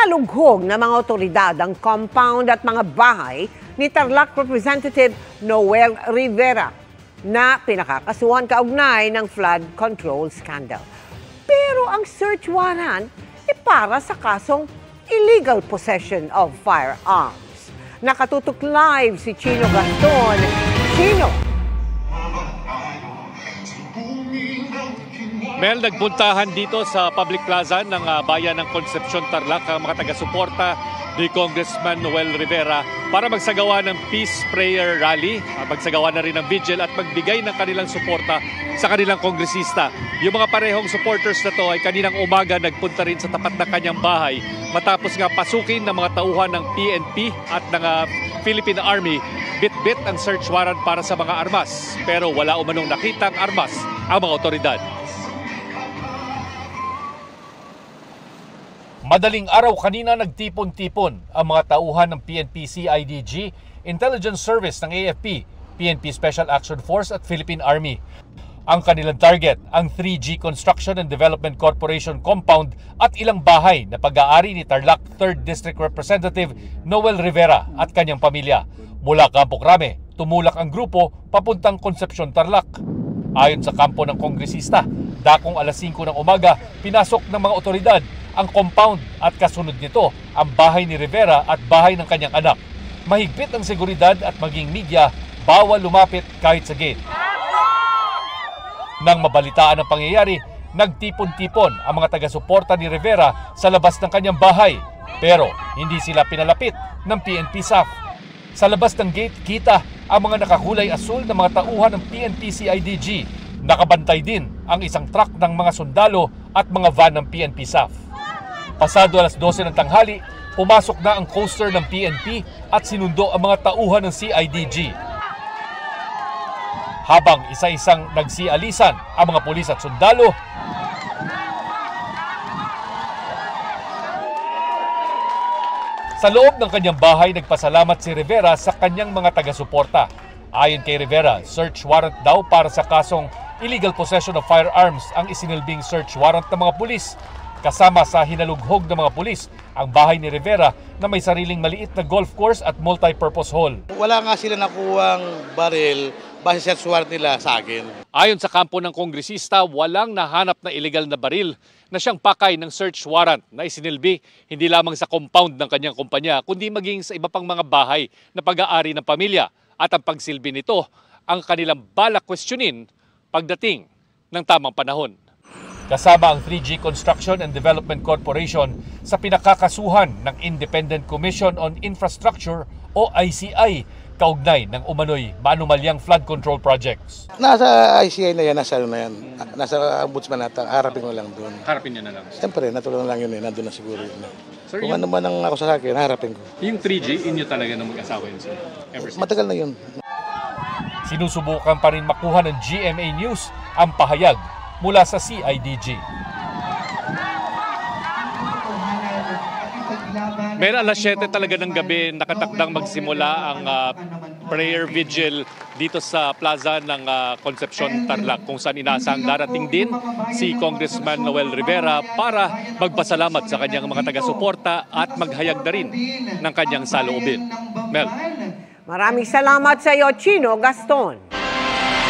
Hinalughog ng mga otoridad ang compound at mga bahay ni Tarlac Representative Noel Rivera na pinakakasuhan kaugnay ng flood control scandal. Pero ang search warrant ay para sa kasong illegal possession of firearms. Nakatutok live si Chino Gaston. Chino! Mel, nagpuntahan dito sa public plaza ng bayan ng Concepcion, Tarlac ang mga taga-suporta ni Congressman Noel Rivera para magsagawa ng peace prayer rally, magsagawa na rin ng vigil at magbigay ng kanilang suporta sa kanilang kongresista. Yung mga parehong supporters na to ay kaninang umaga nagpunta rin sa tapat ng kanyang bahay matapos nga pasukin ng mga tauhan ng PNP at ng Philippine Army. Bit-bit ang search warrant para sa mga armas pero wala umanong nakitang armas ang mga otoridad. Madaling araw kanina nagtipon-tipon ang mga tauhan ng PNP CIDG, Intelligence Service ng AFP, PNP Special Action Force at Philippine Army. Ang kanilang target, ang 3G Construction and Development Corporation compound at ilang bahay na pag-aari ni Tarlac 3rd District Representative Noel Rivera at kanyang pamilya. Mula Campo Crame, tumulak ang grupo papuntang Concepcion, Tarlac. Ayon sa kampo ng kongresista, dakong alas 5 ng umaga, pinasok ng mga otoridad ang compound at kasunod nito ang bahay ni Rivera at bahay ng kanyang anak. Mahigpit ang seguridad at maging media, bawal lumapit kahit sa gate. Nang mabalitaan ang pangyayari, nagtipon-tipon ang mga taga-suporta ni Rivera sa labas ng kanyang bahay. Pero hindi sila pinalapit ng PNP SAF. Sa labas ng gate, kita ang mga nakakulay asul na mga tauhan ng PNP CIDG. Nakabantay din ang isang truck ng mga sundalo at mga van ng PNP SAF. Pasado alas 12 ng tanghali, pumasok na ang coaster ng PNP at sinundo ang mga tauhan ng CIDG. Habang isa-isang nagsialisan ang mga pulis at sundalo, sa loob ng kanyang bahay nagpasalamat si Rivera sa kanyang mga taga-suporta. Ayon kay Rivera, search warrant daw para sa kasong illegal possession of firearms ang isinilbing search warrant ng mga pulis. Kasama sa hinalughog ng mga pulis ang bahay ni Rivera na may sariling maliit na golf course at multi-purpose hall. Wala nga sila nakuwang baril base sa search warrant nila sa akin. Ayon sa kampo ng kongresista, walang nahanap na illegal na baril na siyang pakay ng search warrant na isinilbi hindi lamang sa compound ng kanyang kumpanya kundi maging sa iba pang mga bahay na pag-aari ng pamilya. At ang pagsilbi nito ang kanilang balak questionin pagdating ng tamang panahon. Kasama ang 3G Construction and Development Corporation sa pinakakasuhan ng Independent Commission on Infrastructure o ICI kaugnay ng umano'y maanumalyang flood control projects. Nasa ICI na yan, nasa Nasa ombudsman natin, harapin ko lang doon. Harapin niya na lang. Siyempre, natulungan lang yun nandun na siguro yun. Sir, kung ano man ang ako sa akin, harapin ko. Yung 3G, inyo talaga na mag-asawa yun sir? Matagal na yun. Sinusubukan pa rin makuha ng GMA News ang pahayag mula sa CIDG. May alas 7 talaga ng gabi nakatakdang magsimula ang prayer vigil dito sa plaza ng Concepcion, Tarlac kung saan inaasang darating din si Congressman Noel Rivera para magpasalamat sa kanyang mga taga-suporta at maghayag na rin ng kanyang saloobin. Mel. Maraming salamat sa iyo, Chino Gaston.